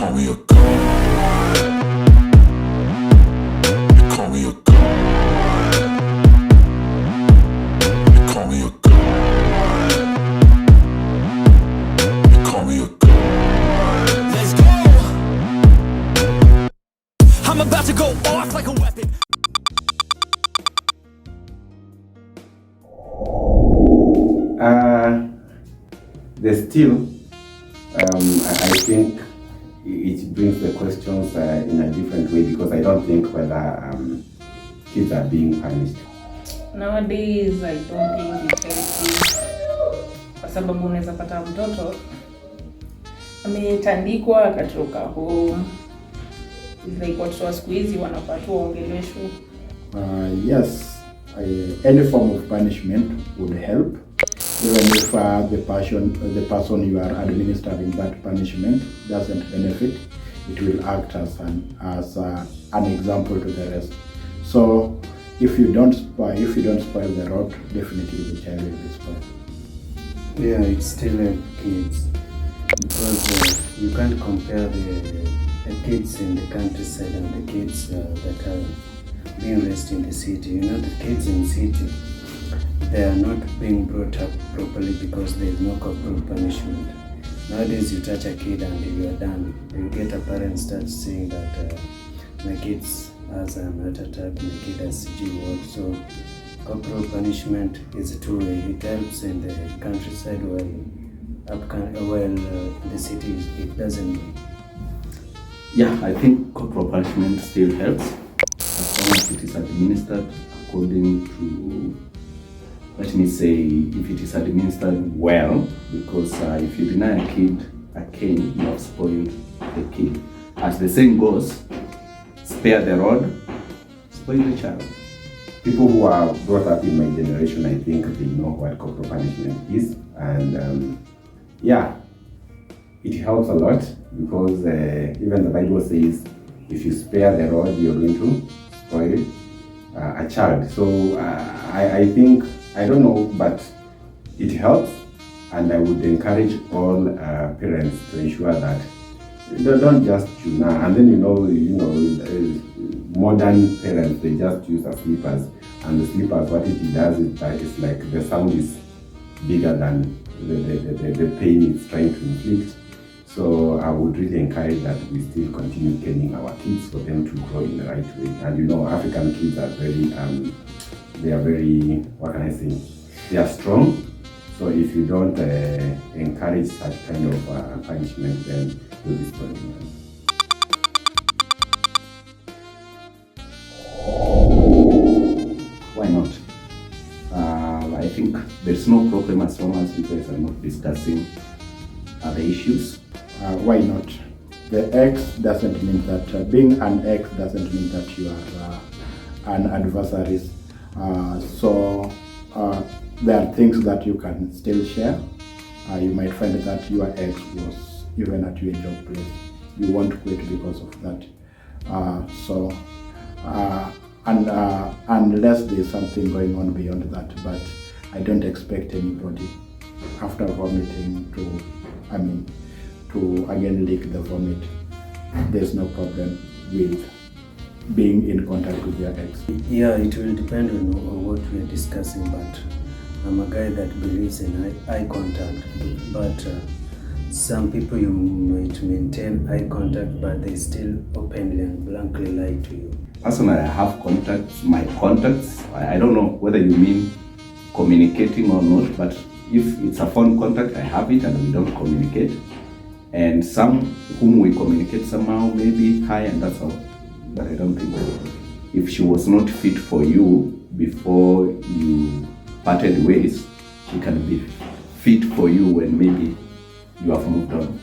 call me a god. You call me a god. You call me a god. You call me a god. Let's go. I'm about to go off like a weapon. There's still, I think it brings the questions in a different way, because I don't think whether kids are being punished. Nowadays I don't think it's healthy, kwa sababu unaweza pata mtoto ametandikwa akatoka home. It's like watoto wa siku hizi wanapatwa ongeleshwe. Yes, any form of punishment would help, even if the person you are administering that punishment doesn't benefit. It will act as an example to the rest. So if you don't spoil the road, definitely the child will be spoiled. Yeah, it's still kids, because you can't compare the kids in the countryside and the kids that are being raised in the city. You know, the kids in the city, they are not being brought up properly because there is no corporal punishment. Nowadays, you touch a kid and you are done. You get a parent start saying that my kids has an heart attack, my kid has CG. So corporal punishment is a two-way. It helps in the countryside, while in the cities it doesn't. Yeah, I think corporal punishment still helps as long as it is administered according to, let me say, if it is administered well, because if you deny a kid a cane, you have spoiled the kid. As the saying goes, spare the rod, spoil the child. People who are brought up in my generation, I think they know what corporal punishment is, and yeah, it helps a lot, because even the Bible says, if you spare the rod, you're going to spoil a child. So I think, I don't know, but it helps, and I would encourage all parents to ensure that they don't just tune out. And then modern parents, they just use a slippers, and the slippers, what it does is that it's like the sound is bigger than the pain it's trying to inflict. So I would really encourage that we still continue training our kids for them to grow in the right way. And African kids are very, what can I say? They are strong. So if you don't encourage such kind of punishment, then you'll be spoiling them. Why not? I think there's no problem as long as you guys are not discussing other issues. Why not? The ex doesn't mean that being an ex doesn't mean that you are an adversary. So there are things that you can still share. You might find that your ex was even at your job place. You won't quit because of that. Unless there's something going on beyond that, but I don't expect anybody after vomiting to again lick the vomit. There's no problem with being in contact with your ex. Yeah, it will depend on what we are discussing, but I'm a guy that believes in eye contact. But some people, you might maintain eye contact, but they still openly and blankly lie to you. Personally, I have contacts, my contacts. I don't know whether you mean communicating or not, but if it's a phone contact, I have it and we don't communicate. And some whom we communicate somehow, maybe hi and that's all. But I don't think if she was not fit for you before you parted ways, she can be fit for you when maybe you have moved on.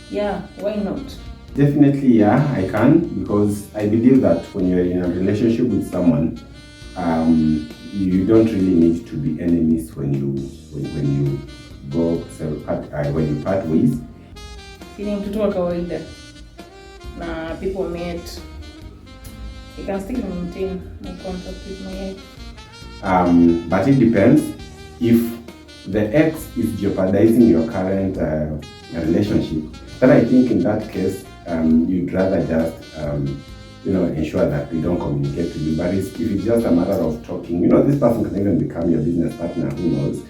Yeah, why not? Definitely, yeah, I can, because I believe that when you're in a relationship with someone, you don't really need to be enemies when you part ways. Ni mtoto wa kawaida na people met, you can still maintain my contact with my ex. But it depends. If the ex is jeopardizing your current relationship, then I think in that case you'd rather just ensure that they don't communicate to you. But if it's just a matter of talking, this person can even become your business partner, who knows?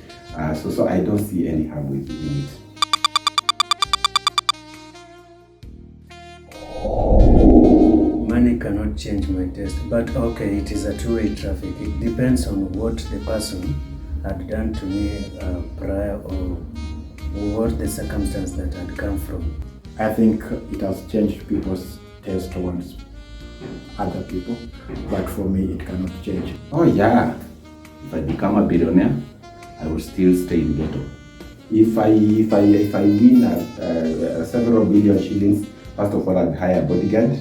So I don't see any harm with it. Money cannot change my taste, but okay, it is a two-way traffic. It depends on what the person had done to me prior, or what the circumstance that had come from. I think it has changed people's taste towards other people, but for me, it cannot change. Oh yeah, if I become a billionaire, I will still stay in ghetto. If I win several billion shillings, first of all, I'd hire a bodyguard.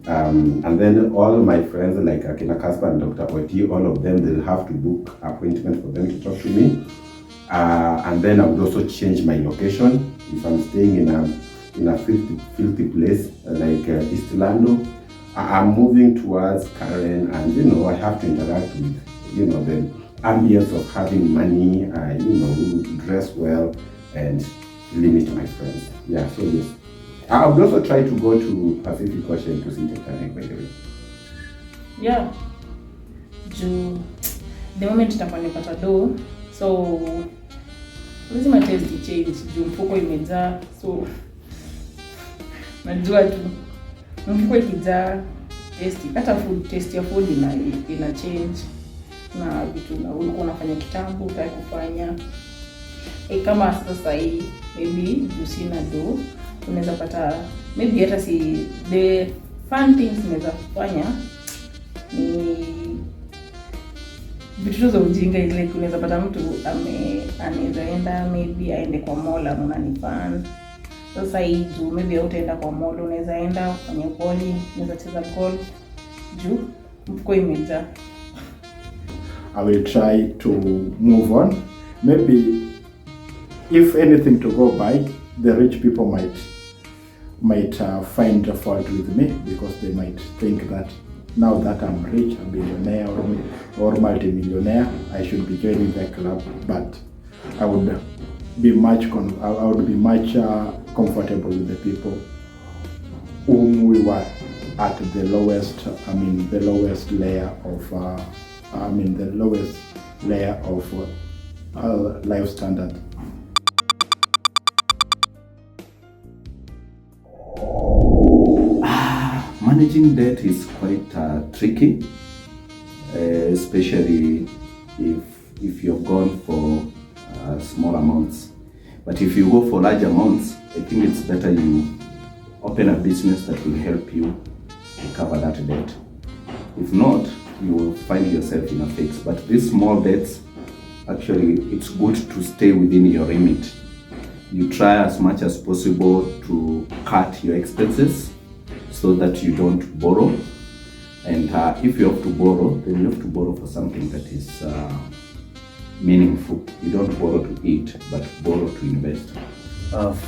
And then all my friends like Akina Kasper and Dr. Oti, all of them, they'll have to book appointment for them to talk to me. And then I would also change my location. If I'm staying in a filthy place like East Lando, I'm moving towards Karen, and I have to interact with the ambience of having money, dress well, and limit my friends. Yeah, so yes. I would also try to go to Pacific Ocean to see Titanic, by the way. Yeah. The moment nitakuwa nimepata do, so lazima taste change. Juu mfuko imejaa, so najua tu mfuko ikijaa taste, hata food taste ya food ina change na vitu na ulikuwa unafanya kitambo utaki kufanya. Kama sasa hii maybe juu sina do, unaweza pata maybe hata si the fun things unaweza kufanya ni vitu za ujinga, ile unaweza pata mtu anaweza enda maybe aende kwa mall na ni fun. Sasa hii juu maybe utaenda kwa mall, unaweza enda kufanya bowling, unaweza cheza golf juu mfuko imejaa. I will try to move on. Maybe if anything to go by, the rich people might find a fault with me, because they might think that now that I'm rich, a billionaire or multi-millionaire, I should be joining the club. But I would be much comfortable with the people whom we were at the lowest layer of life standard. Managing debt is quite tricky, especially if you've gone for small amounts. But if you go for large amounts, I think it's better you open a business that will help you cover that debt. If not, you will find yourself in a fix. But these small debts, actually, it's good to stay within your remit. You try as much as possible to cut your expenses so that you don't borrow. And if you have to borrow, then you have to borrow for something that is meaningful. You don't borrow to eat, but borrow to invest.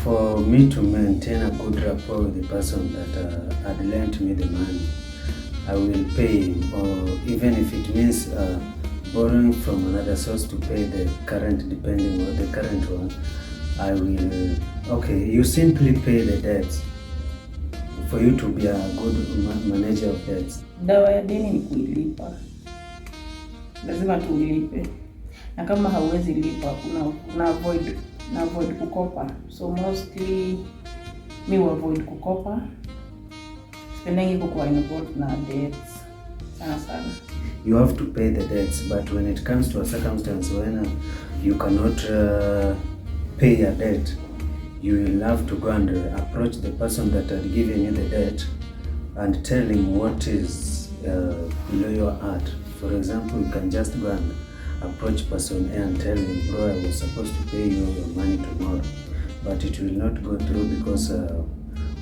For me to maintain a good rapport with the person that had lent me the money, I will pay him, or even if it means borrowing from another source to pay the current, depending on the current one, I will, okay, you simply pay the debts for you to be a good manager of debts. Dawa ya deni ni kuilipa. Lazima tuilipe. Na kama hauwezi lipa, una avoid kukopa. So mostly me avoid kukopa. Sipendangi kukuwa involved na debts. Sana. You have to pay the debts, but when it comes to a circumstance when you cannot pay a debt, you will have to go and approach the person that had given you the debt and tell him what is below your heart. For example, you can just go and approach person A and tell him, bro, I was supposed to pay you your money tomorrow, but it will not go through because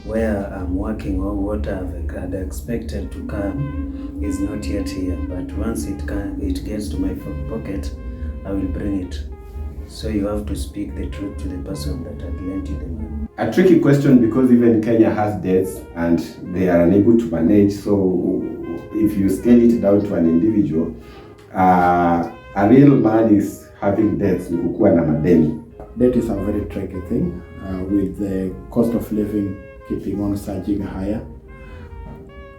where I'm working or what I've had expected to come is not yet here. But once it gets to my pocket, I will bring it. So you have to speak the truth to the person that had lent you the money. A tricky question, because even Kenya has debts and they are unable to manage. So if you scale it down to an individual, a real man is having debts, ni kukuwa na madeni. Debt is a very tricky thing. With the cost of living keeping on surging higher,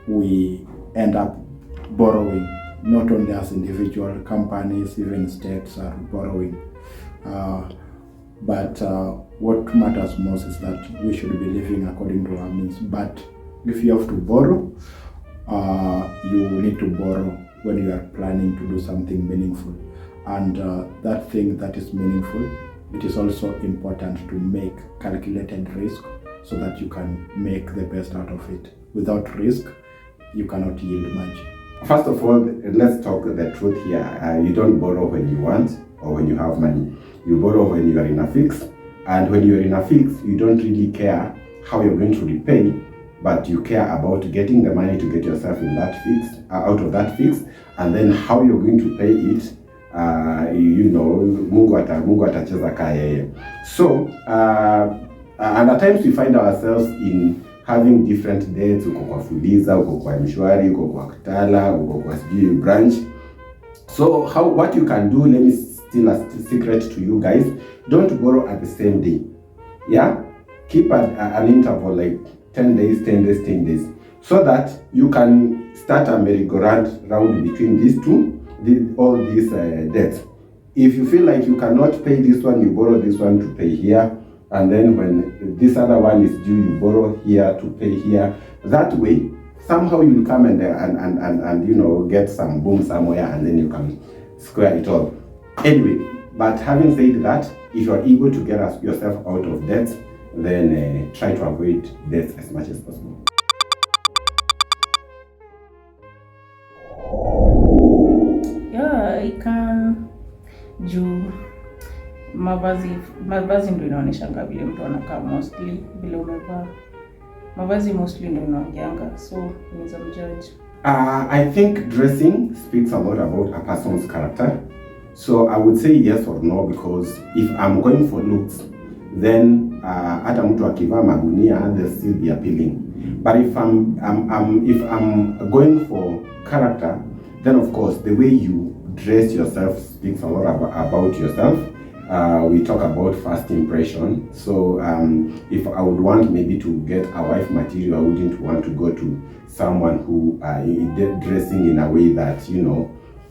we end up borrowing. Not only as individual companies, even states are borrowing. But what matters most is that we should be living according to our means. But if you have to borrow, you need to borrow when you are planning to do something meaningful. And that thing that is meaningful, it is also important to make calculated risk so that you can make the best out of it. Without risk, you cannot yield much. First of all, let's talk the truth here. You don't borrow when you want or when you have money. You borrow when you are in a fix. And when you are in a fix, you don't really care how you're going to repay, but you care about getting the money to get yourself in that fix, out of that fix, and then how you're going to pay it. Mungu atacheza kaa yeye. So, and at times we find ourselves in having different debts. Uko kwa Fuliza, uko kwa Mshwari, uko kwa Kitala, uko kwa sijui branch. So what you can do, let me still a secret to you guys, don't borrow at the same day. Yeah, keep an interval like 10 days, 10 days, 10 days, so that you can start a merry-go-round between these two, all these debts. If you feel like you cannot pay this one, you borrow this one to pay here, and then when this other one is due, you borrow here to pay here. That way, somehow you'll come and get some boom somewhere, and then you can square it all. Anyway, but having said that, if you are able to get yourself out of debt, then try to avoid debt as much as possible. Yeah, I can juu mavazi ndio inaonyeshanga vile mtu anakaa, mostly vile umevaa. Mavazi mostly ndio inaongeanga, so unaweza mjudge. I think dressing speaks a lot about a person's character. So I would say yes or no, because if I'm going for looks, then hata mtu akivaa magunia, they'll still be appealing. But if I'm going for character, then of course the way you dress yourself speaks a lot about yourself. We talk about first impression. So if I would want maybe to get a wife material, I wouldn't want to go to someone who is dressing in a way that,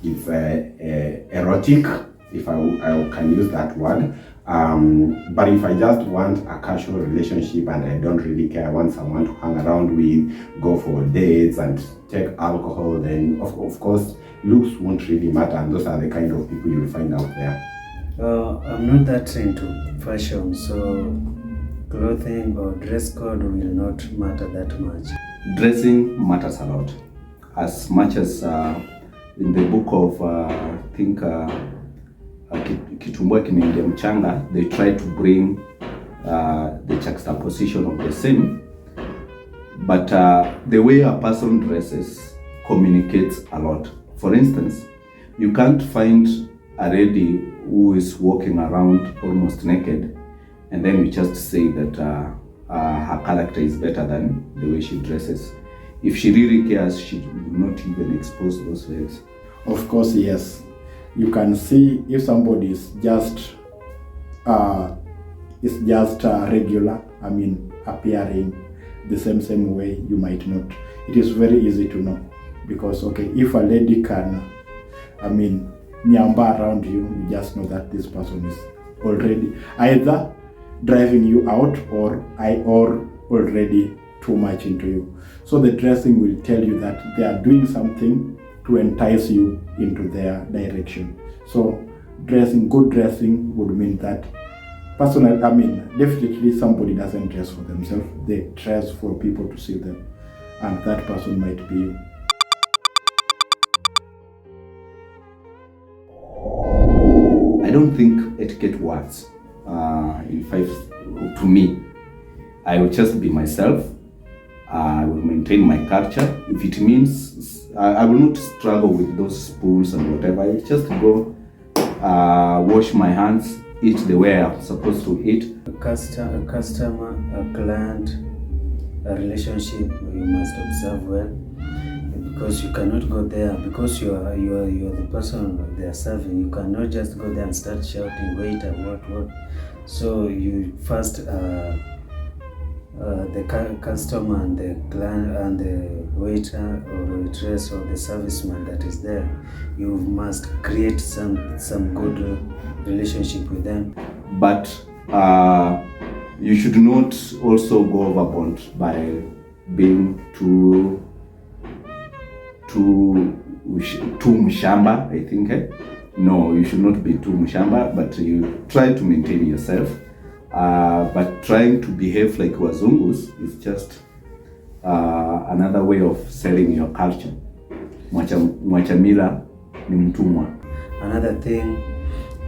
it's erotic, if I can use that word. But if I just want a casual relationship and I don't really care, I want someone to hang around with, go for dates and take alcohol, then of course looks won't really matter, and those are the kind of people you'll find out there. I'm not that into fashion, so clothing or dress code will not matter that much. Dressing matters a lot. As much as in the book of Kitumbua Kimeingia Mchanga, they try to bring the juxtaposition of the same, but the way a person dresses communicates a lot. For instance, you can't find a lady who is walking around almost naked and then you just say that her character is better than the way she dresses. If she really cares, she will not even expose those ways. Of course, yes. You can see if somebody is just regular, appearing the same way, you might not. It is very easy to know, because if a lady can, nyamba around you, you just know that this person is already either driving you out or already too much into you. So the dressing will tell you that they are doing something to entice you into their direction. So good dressing would mean that definitely somebody doesn't dress for themselves, they dress for people to see them, and that person might be you. I don't think etiquette works. To me, I will just be myself. I will maintain my culture. If it means I will not struggle with those spoons and whatever, I will just go wash my hands, eat the way I'm supposed to eat. A customer, a client, a relationship, you must observe well, because you cannot go there because you are the person they are serving. You cannot just go there and start shouting, waiter, what. So you first the customer and the client and the waiter or waitress or the serviceman that is there, you must create some good relationship with them. But you should not also go overboard by being too mshamba, I think. No, you should not be too mshamba, but you try to maintain yourself. But trying to behave like wazungus is just another way of selling your culture. Mwachamila ni mtumwa. Another thing,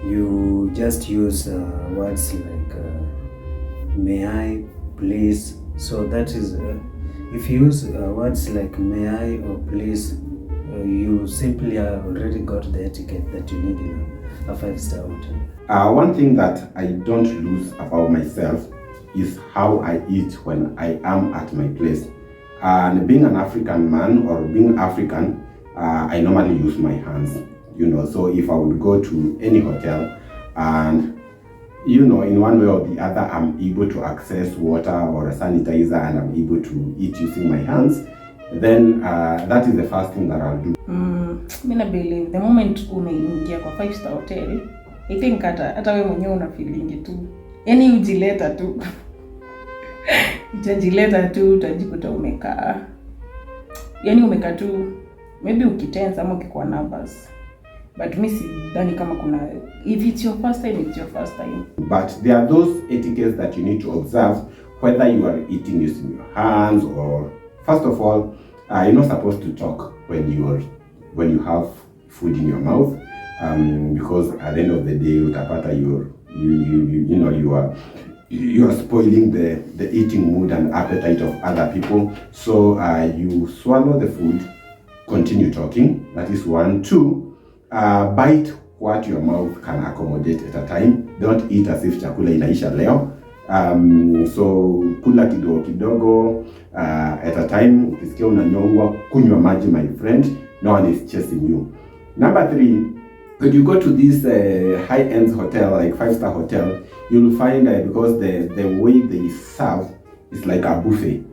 you just use words like may I, please. So that is, if you use words like may I or please, you simply already got the etiquette that you need in a 5-star hotel. One thing that I don't lose about myself is how I eat when I am at my place. And being an African man or being African, I normally use my hands. So if I would go to any hotel and in one way or the other, I'm able to access water or a sanitizer and I'm able to eat using my hands, then that is the first thing that I'll do. Mina believe the moment umeingia kwa 5-star hotel, I think hata wewe mwenyewe una feeling tu. Yaani ujileta tu. Utajileta tu, utajikuta umekaa. Yaani umekaa tu, maybe ukitense ama ukikuwa nervous. But me sidhani kama kuna, if it's your first time, it's your first time. But there are those etiquettes that you need to observe, whether you are eating using your hands or, first of all, you're not supposed to talk when you have food in your mouth, because at the end of the day, utapata you are spoiling the eating mood and appetite of other people. So you swallow the food, continue talking. That is 1. 2. Bite what your mouth can accommodate at a time. Don't eat as if chakula inaisha leo. So kula kidogo kidogo at a time. Ukisikia unanyongwa, kunywa maji, my friend. No one is chasing you. Number 3, when you go to this high-end hotel, like 5-star hotel, you'll find because the way they serve is like a buffet.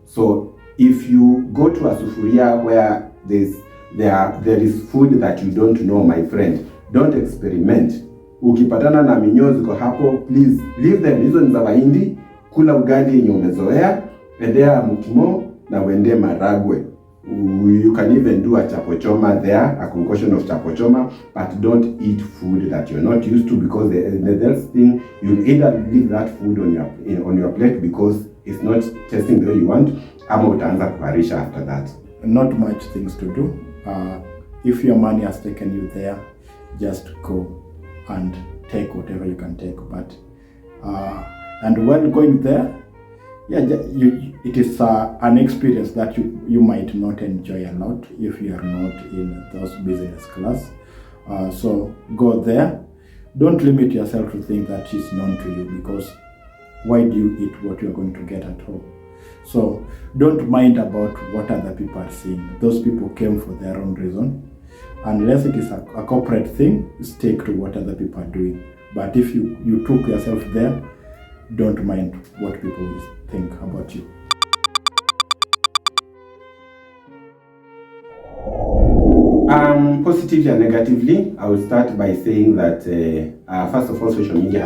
So if you go to a sufuria where there is food that you don't know, my friend, don't experiment. Ukipatana na minyozi kwa hapo, please leave them. Hizo ni za Wahindi. Kula ugali yenye umezoea, endea mukimo na wende maragwe. You can even do a chapochoma there, a concoction of chapochoma, but don't eat food that you're not used to, because the next thing, you'll either leave that food on your plate because it's not tasting the way you want, ama utaanza kuharisha after that. Not much things to do. If your money has taken you there, just go and take whatever you can take. But and when going there, it is an experience that you might not enjoy a lot if you are not in those business class. So go there. Don't limit yourself to think that is known to you, because why do you eat what you are going to get at home? So don't mind about what other people are saying. Those people came for their own reason. Unless it is a corporate thing, stick to what other people are doing. But if you took yourself there, don't mind what people will think about you. Positively and negatively, I will start by saying that first of all, social media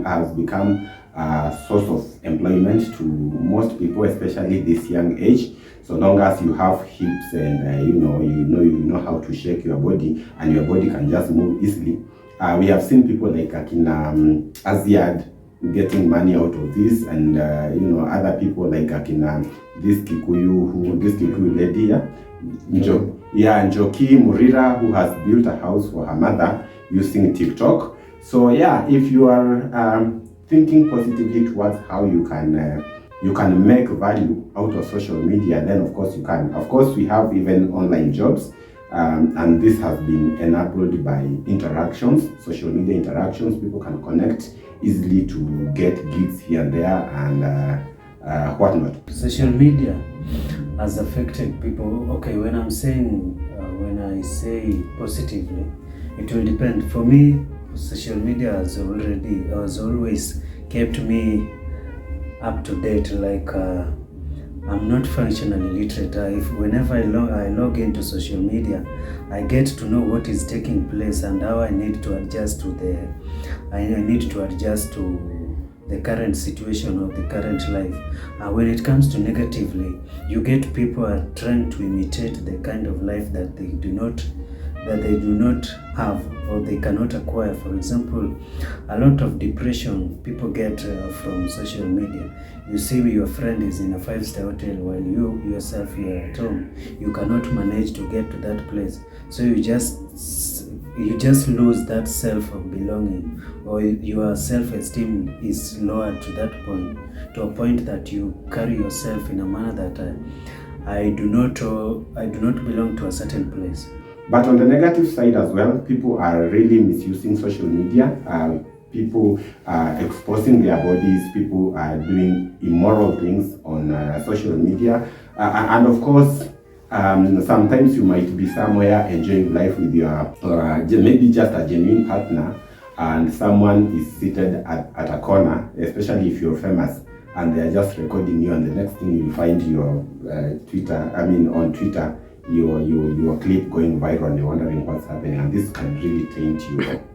has become a source of employment to most people, especially this young age. So long as you have hips and you know how to shake your body, and your body can just move easily. We have seen people like Akina Aziad getting money out of this, and other people like Akina this Kikuyu lady, Njoki Murira, who has built a house for her mother using TikTok. So if you are thinking positively towards how you can make value out of social media, then of course you can. Of course, we have even online jobs, and this has been enabled by interactions, social media interactions. People can connect easily to get gigs here and there and whatnot. Social media has affected people. Okay, when I say positively, it will depend. For me, social media has always kept me up to date. Like I'm not functionally literate. Whenever I log into social media, I get to know what is taking place and how I need to adjust to the current situation of the current life. When it comes to negatively, you get people are trying to imitate the kind of life that they do not have or they cannot acquire. For example, a lot of depression people get from social media. You see your friend is in a 5-star hotel while you yourself you are at home. You cannot manage to get to that place, so you just lose that self of belonging, or your self-esteem is lowered to that point, to a point that you carry yourself in a manner that I do not belong to a certain place. But on the negative side as well, people are really misusing social media. People are exposing their bodies. People are doing immoral things on social media. And of course, sometimes you might be somewhere enjoying life with your, maybe just a genuine partner, and someone is seated at a corner, especially if you're famous, and they're just recording you, and the next thing you'll find your on Twitter, your clip going viral, and you're wondering what's happening, and this can really taint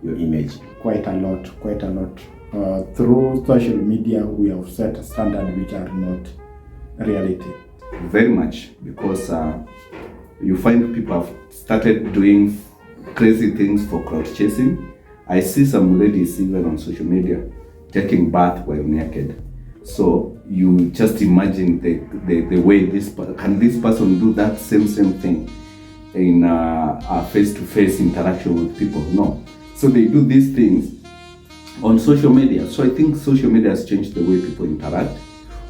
your image. Quite a lot. Through social media, we have set standards which are not reality. Very much, because you find people have started doing crazy things for crowd chasing. I see some ladies even on social media taking bath while naked. So you just imagine the way this person do that same thing in a face-to-face interaction with people? No. So they do these things on social media. So I think social media has changed the way people interact.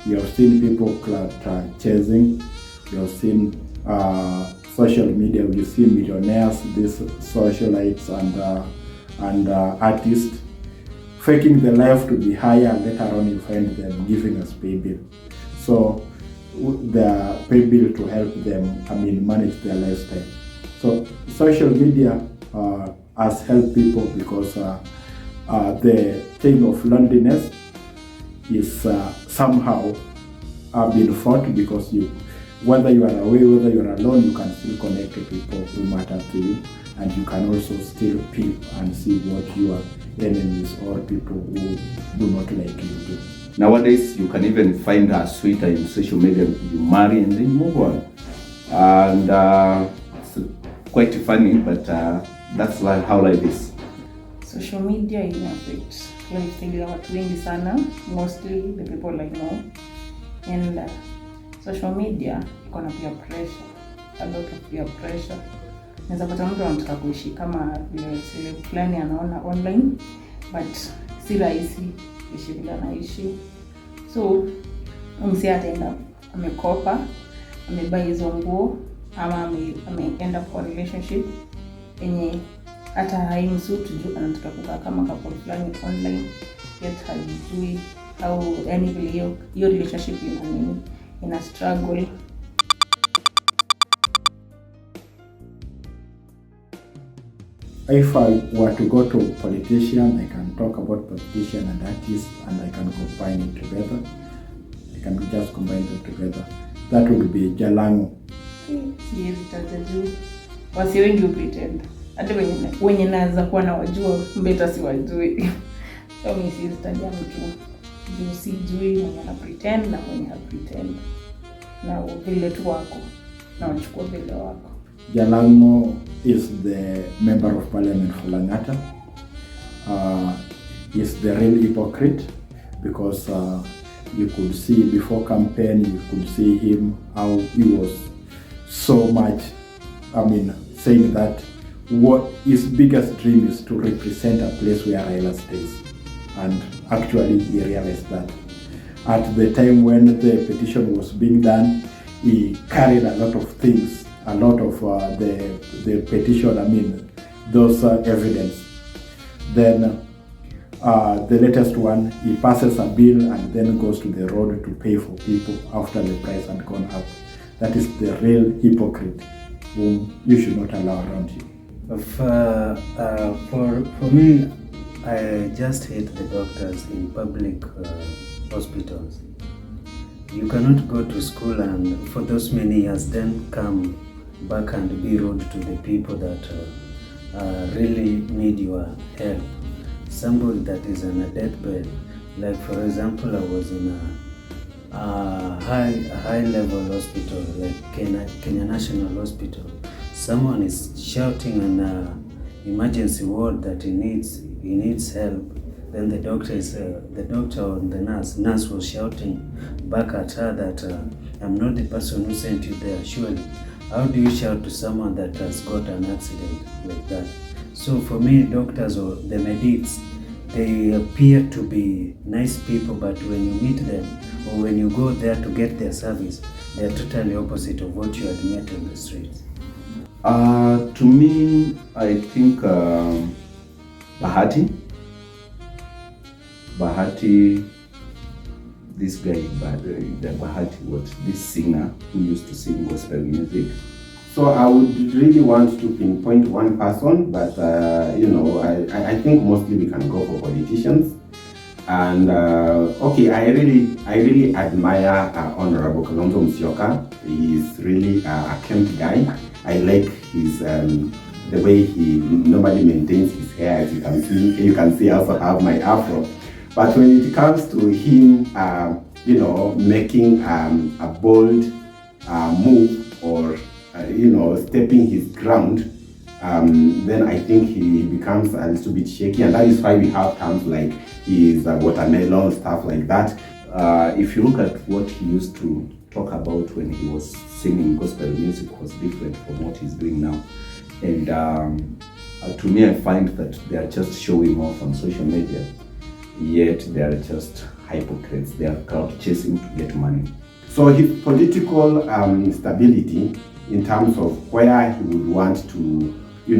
We have seen people chasing. We have seen social media. We see millionaires, these socialites and artists faking the life to be higher, and later on you find them giving us pay bill. So the pay bill to help them, manage their lifestyle. So social media has helped people because the thing of loneliness is somehow been fought, because whether you are away, whether you are alone, you can still connect to people who matter to you, and you can also still peep and see what your enemies or people who do not like you do. Nowadays, you can even find a sweeter in social media. You marry and then you move on, and it's quite funny, but that's how life is. Social media inaffect lifestyle ya watu wengi sana, mostly the people I know, and social media iko na peer pressure, a lot of peer pressure. Naweza pata mtu anataka kuishi kama vile celeb fulani anaona online, but si rahisi kuishi vile anaishi. So msee ataenda amekopa, amebuy hizo nguo, ama ameenda kwa relationship yenye hata haimsuit juu anataka kukaa kama couple fulani online, yet hajui au vile hiyo relationship ina struggle. If I were to go to politician, I can talk about politician and artist, and I can combine it together. I can just combine them together. That would be Jalango. Siwezi taja juu. Wasi wengi pretend. Hata wenye naweza kuwa na wajua, mbeta si wajui. So mimi siwezi taja mtu. Juu sijui mwenye ana pretend na mwenye ha pretend. Na vile tu wako. Na wachukua vile wako. Jalango is the member of parliament for Langata. He's the real hypocrite, because you could see before campaign, you could see him how he was so much, saying that what his biggest dream is to represent a place where Raila stays. And actually he realized that. At the time when the petition was being done, he carried a lot of things, a lot of the petition, those evidence. Then the latest one, he passes a bill and then goes to the road to pay for people after the price had gone up. That is the real hypocrite whom you should not allow around you. For me, I just hate the doctors in public hospitals. You cannot go to school and for those many years then come back and be rude to the people that really need your help. Somebody that is on a deathbed, like for example, I was in a high level hospital, like Kenya National Hospital. Someone is shouting on the emergency ward that he needs help. Then the doctor or the nurse was shouting back at her that I'm not the person who sent you there, surely. How do you shout to someone that has got an accident like that? So for me, doctors or the medics, they appear to be nice people, but when you meet them or when you go there to get their service, they are totally opposite of what you had met on the streets. To me, I think Bahati, this guy, the Bahati, this singer who used to sing gospel music. So I would really want to pinpoint one person, but I think mostly we can go for politicians. And okay, I really admire Honorable Kalonzo Musyoka. He's really a camp guy. I like his the way he normally maintains his hair. As you can see, I also have my afro. But when it comes to him, making a bold move or stepping his ground, then I think he becomes a little bit shaky, and that is why we have terms like he's a watermelon, stuff like that. If you look at what he used to talk about when he was singing gospel music was different from what he's doing now. And to me, I find that they are just showing off on social media, yet they are just hypocrites. They are crowd chasing to get money. So his political stability in terms of where he would want to, he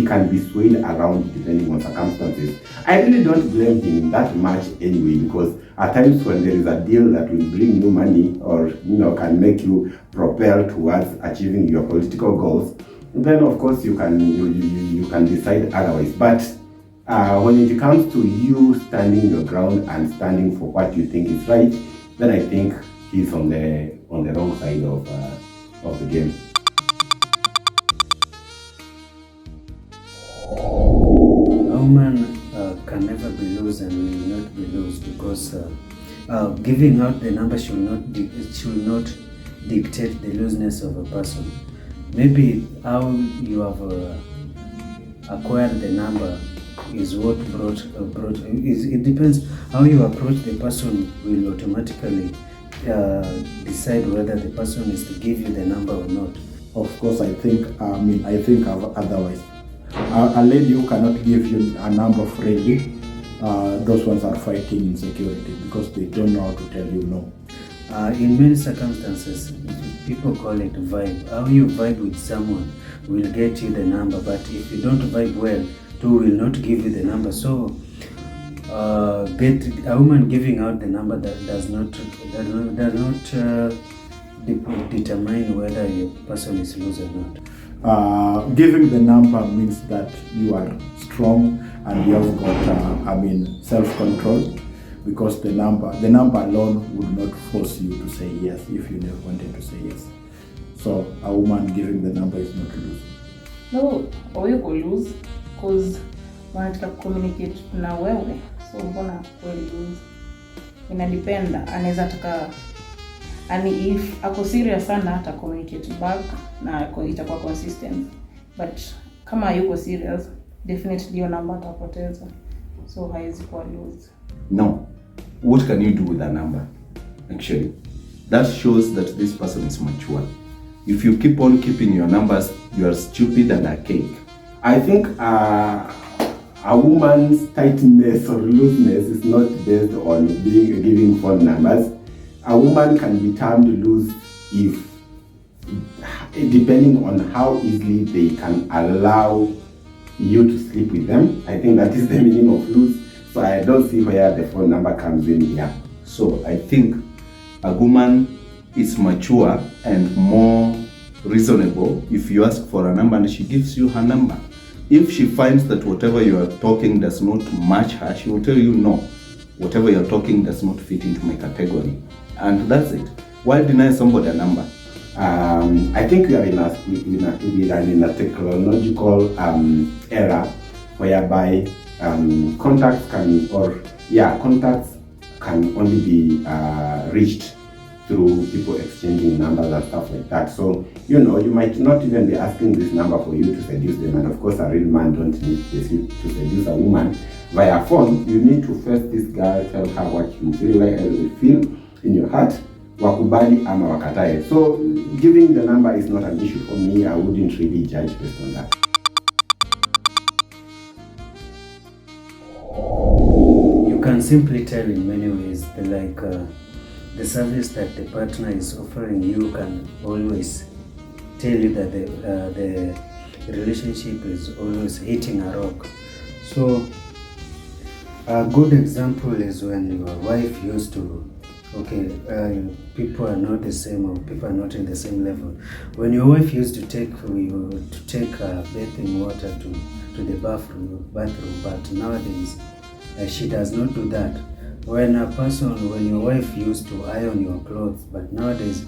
can be swayed around depending on circumstances. I really don't blame him that much anyway, because at times when there is a deal that will bring you money or can make you propel towards achieving your political goals, then of course you can decide otherwise. But when it comes to you standing your ground and standing for what you think is right, then I think he's on the wrong side of the game. A woman can never be loose and will not be loose, because giving out the number should not dictate the looseness of a person. Maybe how you have acquired the number is what brought it depends how you approach the person will automatically decide whether the person is to give you the number or not. Of course, I think otherwise. A lady who cannot give you a number freely, those ones are fighting insecurity because they don't know how to tell you no. In many circumstances, people call it vibe. How you vibe with someone will get you the number, but if you don't vibe well, two will not give you the number. So, a woman giving out the number that does not determine whether your person is loose or not. Giving the number means that you are strong and you have got self-control, because the number alone would not force you to say yes if you never wanted to say yes. So a woman giving the number is not loose. No, or you go lose because wanataka communicate na wewe, so mbona kweli lose? Inadependa, anaweza taka if ako serious sana ata communicate back na itakuwa consistent, but kama yuko serious definitely your number atapoteza, so haizi kuwa lose. No. What can you do with a number? Actually, that shows that this person is mature. If you keep on keeping your numbers, you are stupid and archaic. I think a woman's tightness or looseness is not based on giving phone numbers. A woman can be termed loose depending on how easily they can allow you to sleep with them. I think that is the meaning of loose. So I don't see where the phone number comes in here. So I think a woman is mature and more reasonable if you ask for a number and she gives you her number. If she finds that whatever you are talking does not match her, she will tell you no. Whatever you are talking does not fit into my category. and that's it. Why deny somebody a number? I think we are in a technological era whereby contacts can only be reached through people exchanging numbers and stuff like that. So, you might not even be asking this number for you to seduce them. And of course, a real man don't need to seduce a woman via phone. You need to first this girl, tell her what you feel in your heart, wakubali ama wakatae. So, giving the number is not an issue for me. I wouldn't really judge based on that. You can simply tell in many ways, the service that the partner is offering you can always tell you that the relationship is always hitting a rock. So a good example is when your wife used to, people are not the same, or people are not in the same level. When your wife used to take bathing water to the bathroom, but nowadays she does not do that. When your wife used to iron your clothes, but nowadays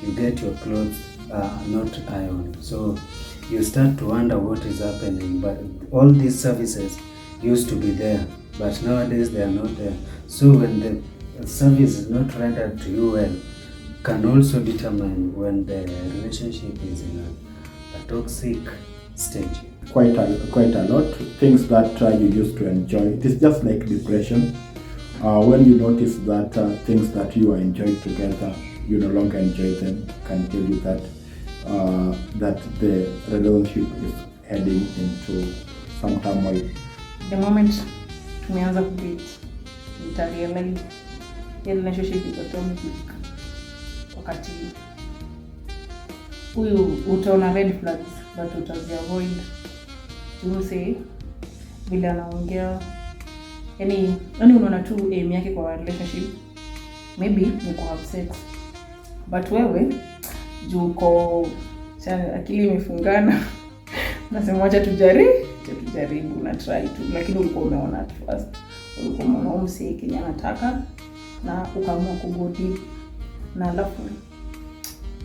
you get your clothes not ironed. So you start to wonder what is happening. But all these services used to be there, but nowadays they are not there. So when the service is not rendered to you well, can also determine when the relationship is in a toxic stage. Quite a lot. Things that you used to enjoy. It is just like depression. When you notice that things that you are enjoying together, you no longer enjoy them, can tell you that that the relationship is heading into some turmoil. The moment tumeanza kudate, nitarealize the relationship iko toxic. Wakati huyu utaona red flags, but utaziavoid. Say vile anaongea, yani unaona tu aim yake kwa relationship maybe ni ku have sex, but wewe juu uko akili imefungana nasema acha tujaribu na try tu, lakini ulikuwa umeona at first, ulikuwa umeona umsi Kenya anataka na ukaamua ku go deep na alafu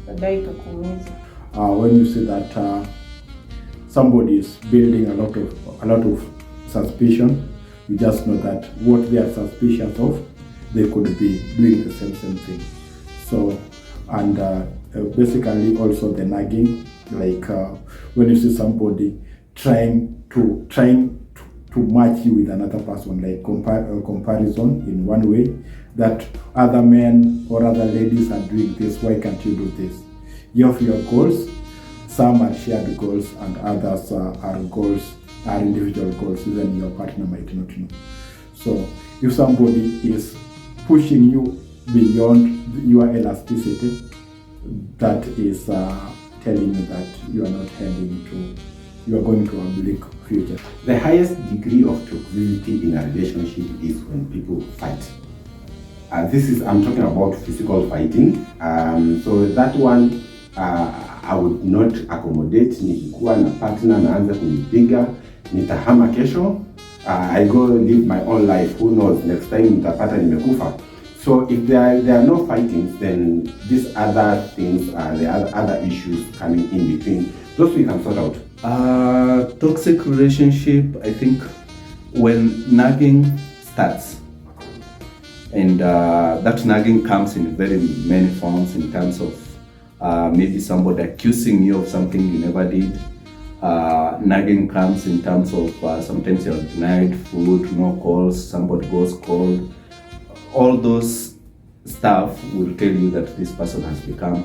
baadaye ikakuumiza. When you see that somebody is building a lot of suspicion, you just know that what they are suspicious of, they could be doing the same thing. So, and basically also the nagging, like when you see somebody trying to match you with another person, like comparison in one way, that other men or other ladies are doing this, why can't you do this? You have your goals. Some are shared goals and others are individual goals, even your partner might not know. So if somebody is pushing you beyond your elasticity, that is telling you that you are not you are going to a bleak future. The highest degree of toxicity in a relationship is when people fight. I'm talking about physical fighting. So that one, I would not accommodate. Nikikuwa na partner naanza kunipiga, nitahama kesho. I go live my own life. Who knows, next time nitapata nimekufa. So if there are no fightings, then these other things, the other issues coming in between, those we can sort out. Toxic relationship, I think when nagging starts, and that nagging comes in very many forms, in terms of maybe somebody accusing you of something you never did. Nagging comes in terms of sometimes you're denied food, no calls, somebody goes cold. All those stuff will tell you that this person has become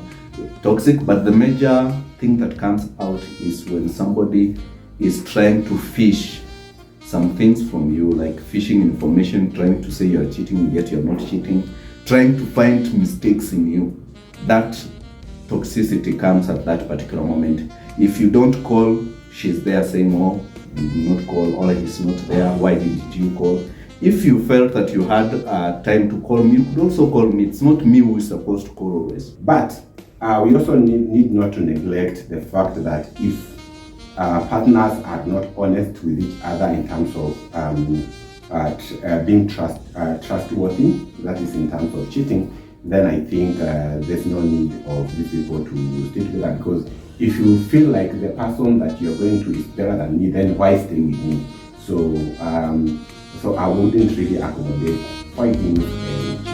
toxic. But the major thing that comes out is when somebody is trying to fish some things from you, like fishing information, trying to say you're cheating yet you're not cheating, trying to find mistakes in you. That toxicity comes at that particular moment. If you don't call, she's there saying, oh, you did not call, or he's not there, why did you call? If you felt that you had time to call me, you could also call me. It's not me who is supposed to call always. But we also need not to neglect the fact that if partners are not honest with each other in terms of being trustworthy, that is in terms of cheating, then I think there's no need of these people to stay together, because if you feel like the person that you're going to is better than me, then why stay with me? So, so I wouldn't really accommodate fighting and